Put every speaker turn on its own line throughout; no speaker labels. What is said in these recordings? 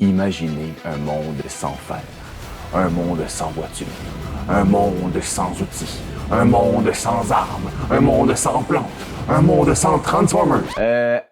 Imaginez un monde sans fer, un monde sans voiture, un monde sans outils, un monde sans armes, un monde sans plantes, un monde sans Transformers.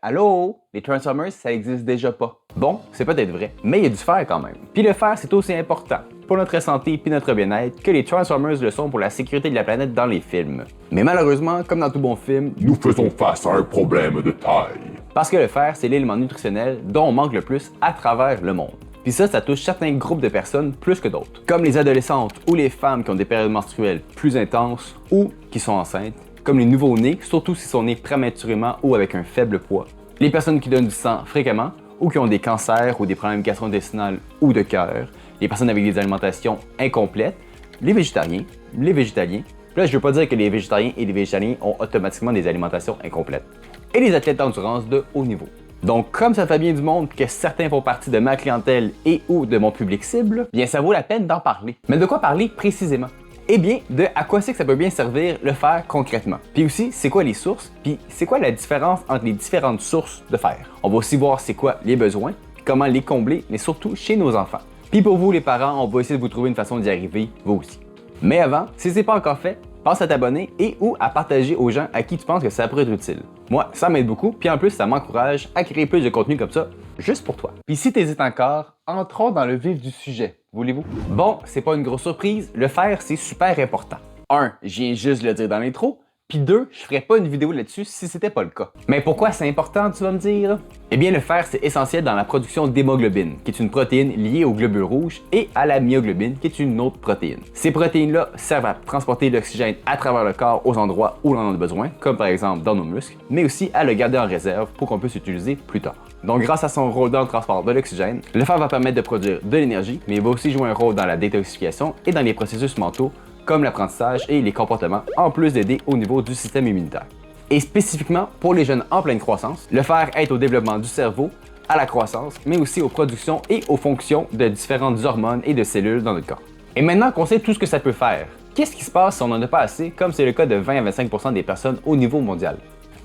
Allô? Les Transformers, ça existe déjà pas. Bon, c'est peut-être vrai, mais il y a du fer quand même. Puis le fer, c'est aussi important pour notre santé puis notre bien-être que les Transformers le sont pour la sécurité de la planète dans les films. Mais malheureusement, comme dans tout bon film,
Nous faisons face à un problème de taille.
parce que le fer, c'est l'élément nutritionnel dont on manque le plus à travers le monde. Puis ça touche certains groupes de personnes plus que d'autres, comme les adolescentes ou les femmes qui ont des périodes menstruelles plus intenses ou qui sont enceintes, comme les nouveau-nés, surtout s'ils sont nés prématurément ou avec un faible poids, les personnes qui donnent du sang fréquemment ou qui ont des cancers ou des problèmes gastro-intestinaux ou de cœur, les personnes avec des alimentations incomplètes, les végétariens. Là, je veux pas dire que les végétariens et les végétaliens ont automatiquement des alimentations incomplètes. Et les athlètes d'endurance de haut niveau. Donc, comme ça fait bien du monde que certains font partie de ma clientèle et ou de mon public cible, bien ça vaut la peine d'en parler. Mais de quoi parler précisément? Eh bien, de à quoi c'est que ça peut bien servir le fer concrètement. Puis aussi, c'est quoi les sources, puis c'est quoi la différence entre les différentes sources de fer. On va aussi voir c'est quoi les besoins, puis comment les combler, mais surtout chez nos enfants. Puis pour vous les parents, on va essayer de vous trouver une façon d'y arriver, vous aussi. Mais avant, si c'est pas encore fait, pense à t'abonner et ou à partager aux gens à qui tu penses que ça pourrait être utile. Moi, ça m'aide beaucoup, puis en plus, ça m'encourage à créer plus de contenu comme ça, juste pour toi. Puis si t'hésites encore, entrons dans le vif du sujet, voulez-vous? Bon, c'est pas une grosse surprise, le fer, c'est super important. 1, je viens juste de le dire dans l'intro, puis 2, je ferais pas une vidéo là-dessus si c'était pas le cas. Mais pourquoi c'est important, tu vas me dire? Eh bien, le fer, c'est essentiel dans la production d'hémoglobine, qui est une protéine liée aux globules rouges, et à la myoglobine, qui est une autre protéine. Ces protéines-là servent à transporter l'oxygène à travers le corps aux endroits où l'on en a besoin, comme par exemple dans nos muscles, mais aussi à le garder en réserve pour qu'on puisse l'utiliser plus tard. Donc, grâce à son rôle dans le transport de l'oxygène, le fer va permettre de produire de l'énergie, mais il va aussi jouer un rôle dans la détoxification et dans les processus mentaux, comme l'apprentissage et les comportements, en plus d'aider au niveau du système immunitaire. Et spécifiquement pour les jeunes en pleine croissance, le fer aide au développement du cerveau, à la croissance, mais aussi aux productions et aux fonctions de différentes hormones et de cellules dans notre corps. Et maintenant qu'on sait tout ce que ça peut faire, qu'est-ce qui se passe si on n'en a pas assez, comme c'est le cas de 20 à 25% des personnes au niveau mondial?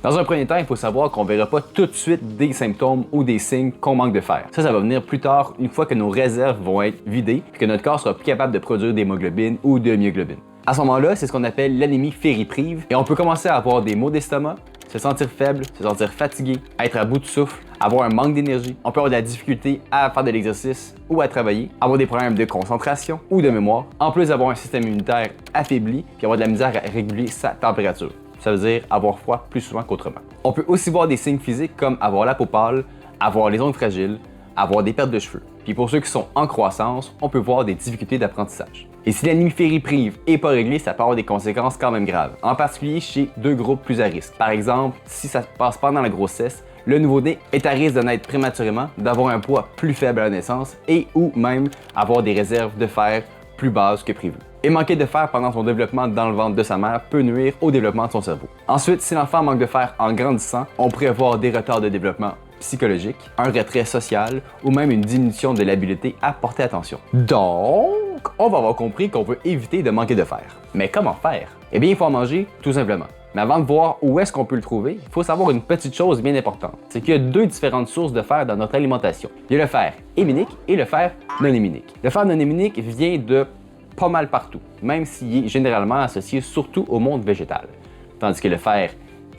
Dans un premier temps, il faut savoir qu'on ne verra pas tout de suite des symptômes ou des signes qu'on manque de fer. Ça va venir plus tard, une fois que nos réserves vont être vidées et que notre corps sera plus capable de produire d'hémoglobine ou de myoglobine. À ce moment-là, c'est ce qu'on appelle l'anémie fériprive et on peut commencer à avoir des maux d'estomac, se sentir faible, se sentir fatigué, être à bout de souffle, avoir un manque d'énergie. On peut avoir de la difficulté à faire de l'exercice ou à travailler, avoir des problèmes de concentration ou de mémoire, en plus d'avoir un système immunitaire affaibli puis avoir de la misère à réguler sa température. Ça veut dire avoir froid plus souvent qu'autrement. On peut aussi voir des signes physiques comme avoir la peau pâle, avoir les ongles fragiles, avoir des pertes de cheveux. Puis pour ceux qui sont en croissance, on peut voir des difficultés d'apprentissage. Et si l'anémie fériprive n'est pas réglée, ça peut avoir des conséquences quand même graves, en particulier chez deux groupes plus à risque. Par exemple, si ça se passe pendant la grossesse, le nouveau-né est à risque de naître prématurément, d'avoir un poids plus faible à la naissance et ou même avoir des réserves de fer plus basses que prévu. Et manquer de fer pendant son développement dans le ventre de sa mère peut nuire au développement de son cerveau. Ensuite, si l'enfant manque de fer en grandissant, on pourrait avoir des retards de développement psychologique, un retrait social ou même une diminution de l'habileté à porter attention. Donc, on va avoir compris qu'on veut éviter de manquer de fer. Mais comment faire? Eh bien, il faut en manger tout simplement. Mais avant de voir où est-ce qu'on peut le trouver, il faut savoir une petite chose bien importante. C'est qu'il y a deux différentes sources de fer dans notre alimentation. Il y a le fer héminique et le fer non héminique. Le fer non héminique vient de pas mal partout, même s'il est généralement associé surtout au monde végétal. Tandis que le fer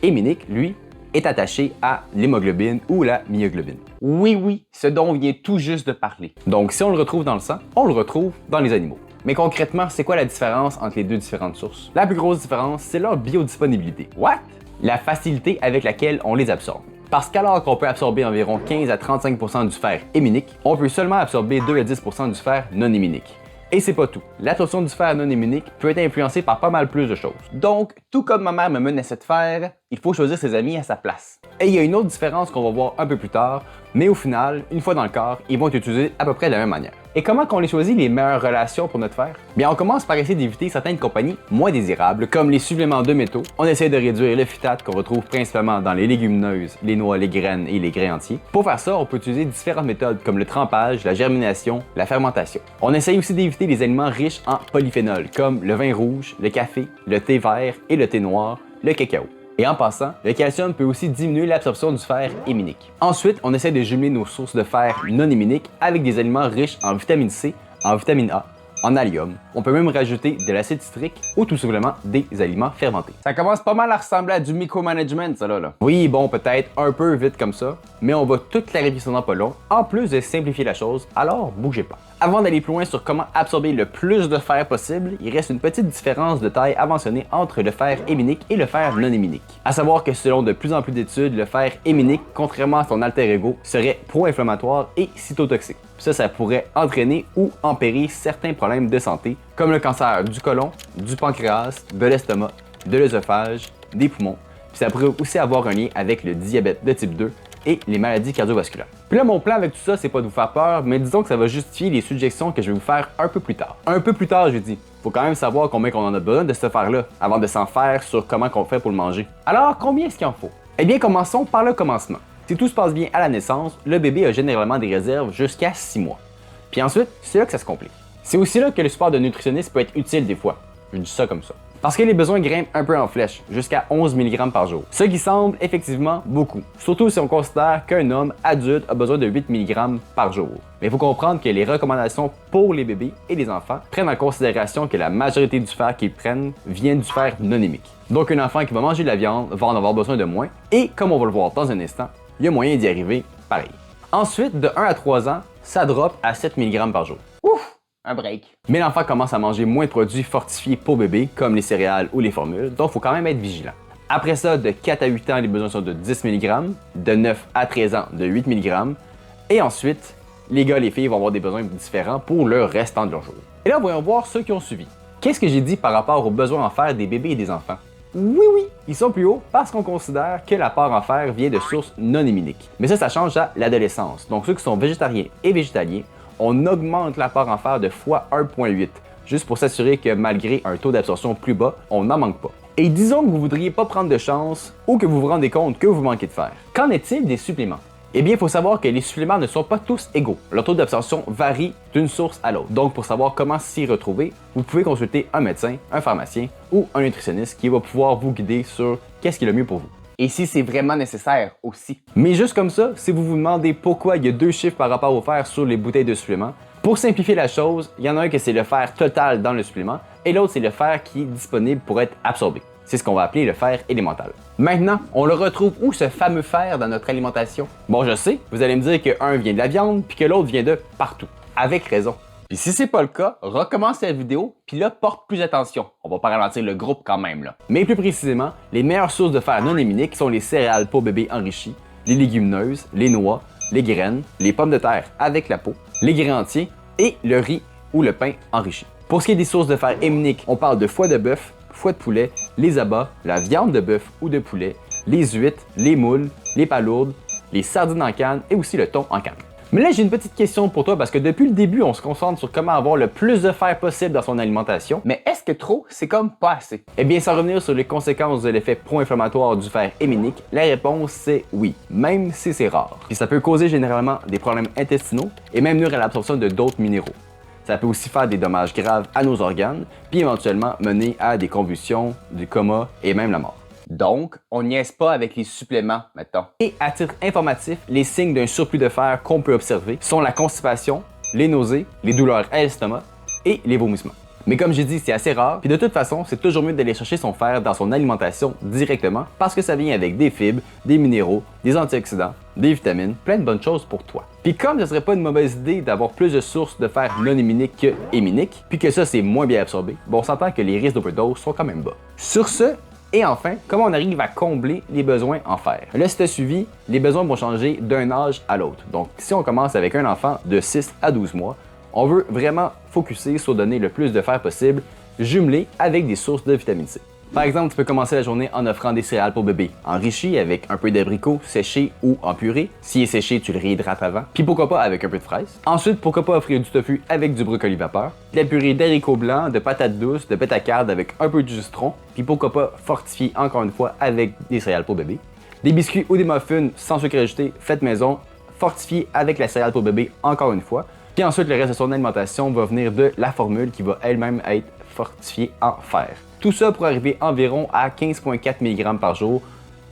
héminique, lui, est attaché à l'hémoglobine ou la myoglobine. Oui, ce dont on vient tout juste de parler. Donc si on le retrouve dans le sang, on le retrouve dans les animaux. Mais concrètement, c'est quoi la différence entre les deux différentes sources? La plus grosse différence, c'est leur biodisponibilité. What? La facilité avec laquelle on les absorbe. Parce qu'alors qu'on peut absorber environ 15 à 35% du fer héminique, on peut seulement absorber 2 à 10% du fer non héminique. Et c'est pas tout. L'absorption du fer non héminique peut être influencée par pas mal plus de choses. Donc, tout comme ma mère me menaçait de faire, il faut choisir ses amis à sa place. Et il y a une autre différence qu'on va voir un peu plus tard, mais au final, une fois dans le corps, ils vont être utilisés à peu près de la même manière. Et comment qu'on les choisit les meilleures relations pour notre fer? Bien, on commence par essayer d'éviter certaines compagnies moins désirables, comme les suppléments de métaux. On essaie de réduire le phytate qu'on retrouve principalement dans les légumineuses, les noix, les graines et les grains entiers. Pour faire ça, on peut utiliser différentes méthodes comme le trempage, la germination, la fermentation. On essaye aussi d'éviter les aliments riches en polyphénol, comme le vin rouge, le café, le thé vert et le thé noir, le cacao. Et en passant, le calcium peut aussi diminuer l'absorption du fer héminique. Ensuite, on essaie de jumeler nos sources de fer non héminiques avec des aliments riches en vitamine C, en vitamine A, en allium. On peut même rajouter de l'acide citrique ou tout simplement des aliments fermentés. Ça commence pas mal à ressembler à du micromanagement, ça là. Oui, bon, peut-être un peu vite comme ça, mais on va tout clarifier ça dans pas long, en plus de simplifier la chose, alors bougez pas. Avant d'aller plus loin sur comment absorber le plus de fer possible, il reste une petite différence de taille à mentionner entre le fer héminique et le fer non héminique. À savoir que selon de plus en plus d'études, le fer héminique, contrairement à son alter ego, serait pro-inflammatoire et cytotoxique. Ça pourrait entraîner ou empérer certains problèmes de santé, comme le cancer du côlon, du pancréas, de l'estomac, de l'œsophage, des poumons. Puis ça pourrait aussi avoir un lien avec le diabète de type 2 et les maladies cardiovasculaires. Puis là, mon plan avec tout ça, c'est pas de vous faire peur, mais disons que ça va justifier les suggestions que je vais vous faire un peu plus tard. Un peu plus tard, je dis. Faut quand même savoir combien on en a besoin de ce fer-là, avant de s'en faire sur comment qu'on fait pour le manger. Alors, combien est-ce qu'il en faut? Eh bien, commençons par le commencement. Si tout se passe bien à la naissance, le bébé a généralement des réserves jusqu'à 6 mois. Puis ensuite, c'est là que ça se complique. C'est aussi là que le support de nutritionniste peut être utile des fois. Je dis ça comme ça. Parce que les besoins grimpent un peu en flèche, jusqu'à 11 mg par jour. Ce qui semble effectivement beaucoup, surtout si on considère qu'un homme adulte a besoin de 8 mg par jour. Mais il faut comprendre que les recommandations pour les bébés et les enfants prennent en considération que la majorité du fer qu'ils prennent vient du fer non hémique. Donc un enfant qui va manger de la viande va en avoir besoin de moins, et comme on va le voir dans un instant, il y a moyen d'y arriver pareil. Ensuite, de 1 à 3 ans, ça drop à 7 mg par jour. Ouf! Un break. Mais l'enfant commence à manger moins de produits fortifiés pour bébé, comme les céréales ou les formules, donc il faut quand même être vigilant. Après ça, de 4 à 8 ans, les besoins sont de 10 mg, de 9 à 13 ans, de 8 mg, et ensuite, les gars et les filles vont avoir des besoins différents pour le restant de leur jour. Et là, voyons voir ceux qui ont suivi. Qu'est-ce que j'ai dit par rapport aux besoins en fer des bébés et des enfants? Oui, ils sont plus hauts parce qu'on considère que l'apport en fer vient de sources non héminiques. Mais ça change à l'adolescence. Donc ceux qui sont végétariens et végétaliens, on augmente l'apport en fer de fois 1,8, juste pour s'assurer que malgré un taux d'absorption plus bas, on n'en manque pas. Et disons que vous ne voudriez pas prendre de chance ou que vous vous rendez compte que vous manquez de fer. Qu'en est-il des suppléments? Eh bien, il faut savoir que les suppléments ne sont pas tous égaux. Leur taux d'absorption varie d'une source à l'autre. Donc, pour savoir comment s'y retrouver, vous pouvez consulter un médecin, un pharmacien ou un nutritionniste qui va pouvoir vous guider sur qu'est-ce qui est le mieux pour vous. Et si c'est vraiment nécessaire aussi. Mais juste comme ça, si vous vous demandez pourquoi il y a 2 chiffres par rapport au fer sur les bouteilles de suppléments, pour simplifier la chose, il y en a un que c'est le fer total dans le supplément et l'autre c'est le fer qui est disponible pour être absorbé. C'est ce qu'on va appeler le fer élémental. Maintenant, on le retrouve où ce fameux fer dans notre alimentation? Bon, je sais, vous allez me dire que un vient de la viande puis que l'autre vient de partout. Avec raison. Puis si c'est pas le cas, recommence cette vidéo, puis là, porte plus attention. On va pas ralentir le groupe quand même là. Mais plus précisément, les meilleures sources de fer non héminiques sont les céréales pour bébés enrichies, les légumineuses, les noix, les graines, les pommes de terre avec la peau, les grains entiers et le riz ou le pain enrichi. Pour ce qui est des sources de fer héminiques, on parle de foie de bœuf, foie de poulet, les abats, la viande de bœuf ou de poulet, les huîtres, les moules, les palourdes, les sardines en canne et aussi le thon en canne. Mais là, j'ai une petite question pour toi parce que depuis le début, on se concentre sur comment avoir le plus de fer possible dans son alimentation. Mais est-ce que trop, c'est comme pas assez? Eh bien, sans revenir sur les conséquences de l'effet pro-inflammatoire du fer héminique, la réponse c'est oui, même si c'est rare. Puis ça peut causer généralement des problèmes intestinaux et même nuire à l'absorption de d'autres minéraux. Ça peut aussi faire des dommages graves à nos organes, puis éventuellement mener à des convulsions, du coma et même la mort. Donc, on niaise pas avec les suppléments, mettons. Et à titre informatif, les signes d'un surplus de fer qu'on peut observer sont la constipation, les nausées, les douleurs à l'estomac et les vomissements. Mais comme j'ai dit, c'est assez rare, puis de toute façon, c'est toujours mieux d'aller chercher son fer dans son alimentation directement parce que ça vient avec des fibres, des minéraux, des antioxydants, des vitamines, plein de bonnes choses pour toi. Puis comme ce serait pas une mauvaise idée d'avoir plus de sources de fer non héminique que héminique, puis que ça c'est moins bien absorbé, bon, on s'entend que les risques d'overdose sont quand même bas. Sur ce, et enfin, comment on arrive à combler les besoins en fer? Là, si tu as suivi, les besoins vont changer d'un âge à l'autre. Donc, si on commence avec un enfant de 6 à 12 mois, on veut vraiment focuser sur donner le plus de fer possible, jumelé avec des sources de vitamine C. Par exemple, tu peux commencer la journée en offrant des céréales pour bébé, enrichies avec un peu d'abricot séché ou en purée. S'il est séché, tu le réhydrates avant. Puis pourquoi pas avec un peu de fraise. Ensuite, pourquoi pas offrir du tofu avec du brocoli vapeur, de la purée d'haricots blancs, de patates douces, de bêta-carde avec un peu de jus de citron. Puis pourquoi pas fortifier encore une fois avec des céréales pour bébé. Des biscuits ou des muffins sans sucre ajouté, faits maison, fortifiés avec la céréale pour bébé encore une fois. Puis ensuite, le reste de son alimentation va venir de la formule qui va elle-même être fortifiée en fer. Tout ça pour arriver environ à 15,4 mg par jour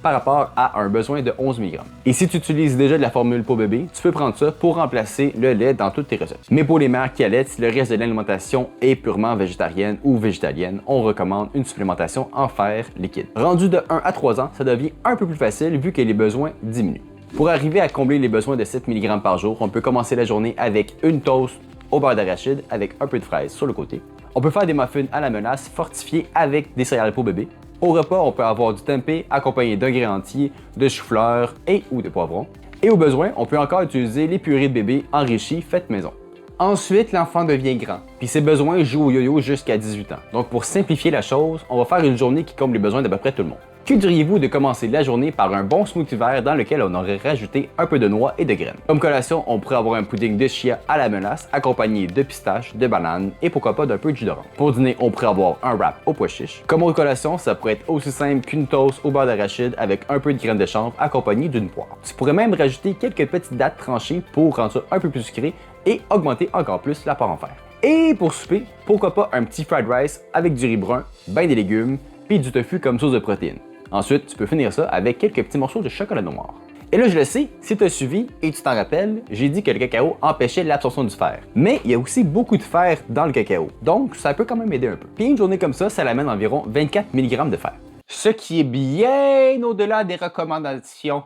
par rapport à un besoin de 11 mg. Et si tu utilises déjà de la formule pour bébé, tu peux prendre ça pour remplacer le lait dans toutes tes recettes. Mais pour les mères qui allaitent, si le reste de l'alimentation est purement végétarienne ou végétalienne, on recommande une supplémentation en fer liquide. Rendu de 1 à 3 ans, ça devient un peu plus facile vu que les besoins diminuent. Pour arriver à combler les besoins de 7 mg par jour, on peut commencer la journée avec une toast au beurre d'arachide avec un peu de fraise sur le côté. On peut faire des muffins à la menace fortifiés avec des céréales pour bébé. Au repas, on peut avoir du tempeh accompagné d'un grain entier, de chou-fleur et ou de poivron. Et au besoin, on peut encore utiliser les purées de bébé enrichies faites maison. Ensuite, l'enfant devient grand, puis ses besoins jouent au yo-yo jusqu'à 18 ans. Donc pour simplifier la chose, on va faire une journée qui comble les besoins d'à peu près tout le monde. Que diriez-vous de commencer la journée par un bon smoothie vert dans lequel on aurait rajouté un peu de noix et de graines? Comme collation, on pourrait avoir un pudding de chia à la menace accompagné de pistaches, de bananes et pourquoi pas d'un peu de jus d'orange. Pour dîner, on pourrait avoir un wrap au pois chiche. Comme autre collation, ça pourrait être aussi simple qu'une toast au beurre d'arachide avec un peu de graines de chanvre accompagné d'une poire. Tu pourrais même rajouter quelques petites dattes tranchées pour rendre ça un peu plus sucré et augmenter encore plus l'apport en fer. Et pour souper, pourquoi pas un petit fried rice avec du riz brun, ben des légumes, puis du tofu comme source de protéines. Ensuite, tu peux finir ça avec quelques petits morceaux de chocolat noir. Et là, je le sais, si tu as suivi et tu t'en rappelles, j'ai dit que le cacao empêchait l'absorption du fer. Mais il y a aussi beaucoup de fer dans le cacao, donc ça peut quand même aider un peu. Puis une journée comme ça l'amène environ 24 mg de fer. Ce qui est bien au-delà des recommandations.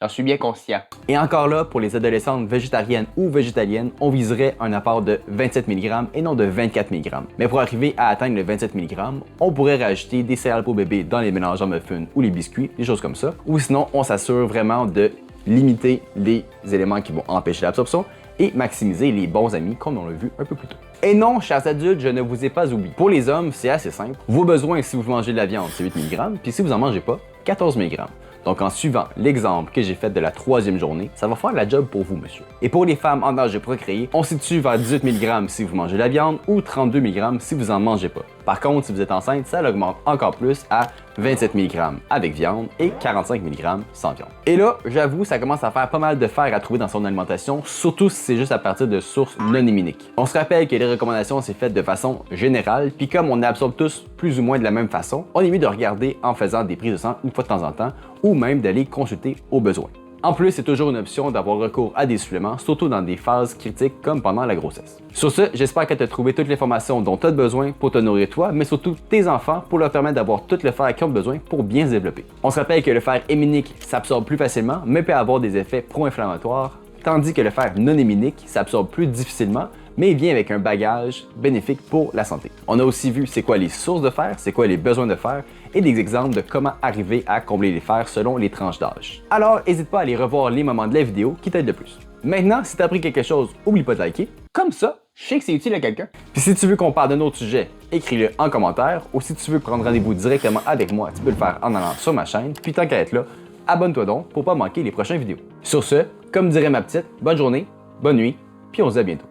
J'en suis bien conscient. Et encore là, pour les adolescentes végétariennes ou végétaliennes, on viserait un apport de 27 mg et non de 24 mg. Mais pour arriver à atteindre le 27 mg, on pourrait rajouter des céréales pour bébé dans les mélanges en muffins ou les biscuits, des choses comme ça. Ou sinon, on s'assure vraiment de limiter les éléments qui vont empêcher l'absorption et maximiser les bons amis comme on l'a vu un peu plus tôt. Et non, chers adultes, je ne vous ai pas oublié. Pour les hommes, c'est assez simple. Vos besoins si vous mangez de la viande, c'est 8 mg, puis si vous en mangez pas, 14 mg. Donc en suivant l'exemple que j'ai fait de la 3e journée, ça va faire la job pour vous, monsieur. Et pour les femmes en âge de procréer, on se situe vers 18 mg si vous mangez de la viande ou 32 mg si vous en mangez pas. Par contre, si vous êtes enceinte, ça augmente encore plus à 27 mg avec viande et 45 mg sans viande. Et là, j'avoue, ça commence à faire pas mal de fer à trouver dans son alimentation, surtout si c'est juste à partir de sources non héminiques. On se rappelle que les recommandations, c'est fait de façon générale, puis comme on absorbe tous plus ou moins de la même façon, on est mieux de regarder en faisant des prises de sang une fois de temps en temps, ou même d'aller consulter au besoin. En plus, c'est toujours une option d'avoir recours à des suppléments, surtout dans des phases critiques comme pendant la grossesse. Sur ce, j'espère que tu as trouvé toute l'information dont tu as besoin pour te nourrir toi, mais surtout tes enfants pour leur permettre d'avoir tout le fer qu'ils ont besoin pour bien se développer. On se rappelle que le fer héminique s'absorbe plus facilement, mais peut avoir des effets pro-inflammatoires, tandis que le fer non héminique s'absorbe plus difficilement, mais il vient avec un bagage bénéfique pour la santé. On a aussi vu c'est quoi les sources de fer, c'est quoi les besoins de fer et des exemples de comment arriver à combler les fers selon les tranches d'âge. Alors, n'hésite pas à aller revoir les moments de la vidéo qui t'aident le plus. Maintenant, si tu as appris quelque chose, oublie pas de liker. Comme ça, je sais que c'est utile à quelqu'un. Puis si tu veux qu'on parle d'un autre sujet, écris-le en commentaire ou si tu veux prendre rendez-vous directement avec moi, tu peux le faire en allant sur ma chaîne. Puis tant qu'à être là, abonne-toi donc pour pas manquer les prochaines vidéos. Sur ce, comme dirait ma petite, bonne journée, bonne nuit, puis on se dit à bientôt.